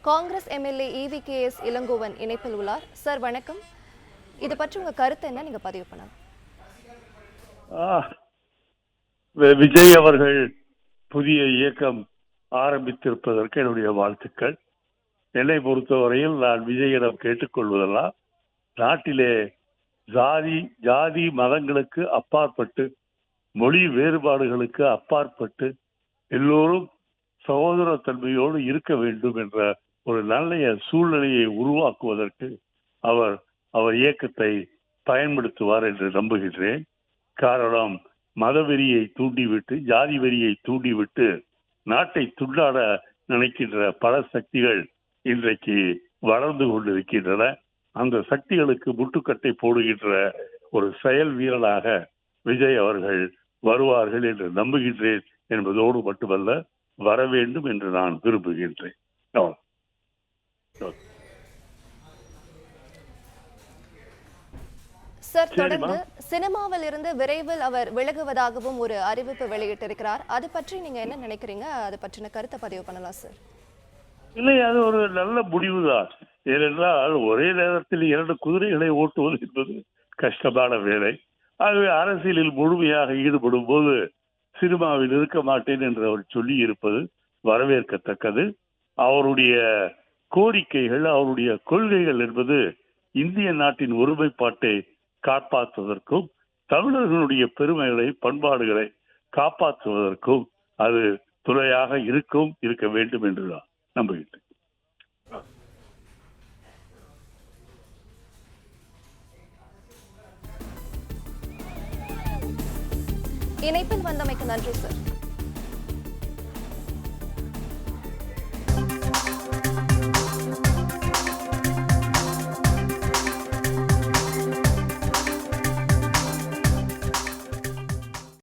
Congress MLA EVKS Elangovan இணைப்பில் உள்ளார். Sir வணக்கம். இது பற்றி உங்க கருத்து என்ன, நீங்க பதிவு பண்ணலாம். விஜய் அவர்கள் புதிய இயக்கம் ஆரம்பித்திருப்பதற்கு என்னுடைய வாழ்த்துக்கள். என்னை பொறுத்தவரையில் நான் விஜயிடம் கேட்டுக்கொள்வதெல்லாம் நாட்டிலே ஜாதி மதங்களுக்கு அப்பாற்பட்டு, மொழி வேறுபாடுகளுக்கு அப்பாற்பட்டு எல்லோரும் சகோதரத்தன்மையோடு இருக்க வேண்டும் என்ற ஒரு நல்ல சூழ்நிலையை உருவாக்குவதற்கு அவர் இயக்கத்தை பயன்படுத்துவார் என்று நம்புகின்றேன். காரணம், மதவெறியை தூண்டிவிட்டு, ஜாதி வெறியை தூண்டிவிட்டு நாட்டை துண்டாட நினைக்கின்ற பல சக்திகள் இன்றைக்கு வளர்ந்து கொண்டிருக்கின்றன. அந்த சக்திகளுக்கு முட்டுக்கட்டை போடுகின்ற ஒரு செயல் வீரனாக விஜய் அவர்கள் வருவார்கள் என்று நம்புகின்றேன் என்பதோடு மட்டுமல்ல, வர வேண்டும் என்று நான் விரும்புகின்றேன். சார், தொடர்ந்து சினிமாவில் இருந்து விரைவில் அவர் விலகுவதாகவும் ஒரு அறிவிப்பு வெளியிட்டிருக்கிறார். அது பற்றி நீங்க என்ன நினைக்கிறீங்க? அது பற்றின கருத்தை பதிவு பண்ணலாம் சார். இல்லை, அது ஒரு நல்ல முடிவுதான். ஏனென்றால் ஒரே நேரத்தில் 2 குதிரைகளை ஓட்டுவது என்பது கஷ்டமான வேலை. ஆகவே அரசியலில் முழுமையாக ஈடுபடும் போது சினிமாவில் இருக்க மாட்டேன் என்று அவர் சொல்லி இருப்பது வரவேற்கத்தக்கது. அவருடைய கோரிக்கைகள், அவருடைய கொள்கைகள் என்பது இந்திய நாட்டின் ஒருமைப்பாட்டை காப்பாற்றுவதற்கும், தமிழர்களுடைய பெருமைகளை, பண்பாடுகளை காப்பாற்றுவதற்கும் அது துணையாக இருக்க வேண்டும் என்று நான் நம்புகின்றேன். இணைப்பில் வந்தமைக்கு நன்றி சார்.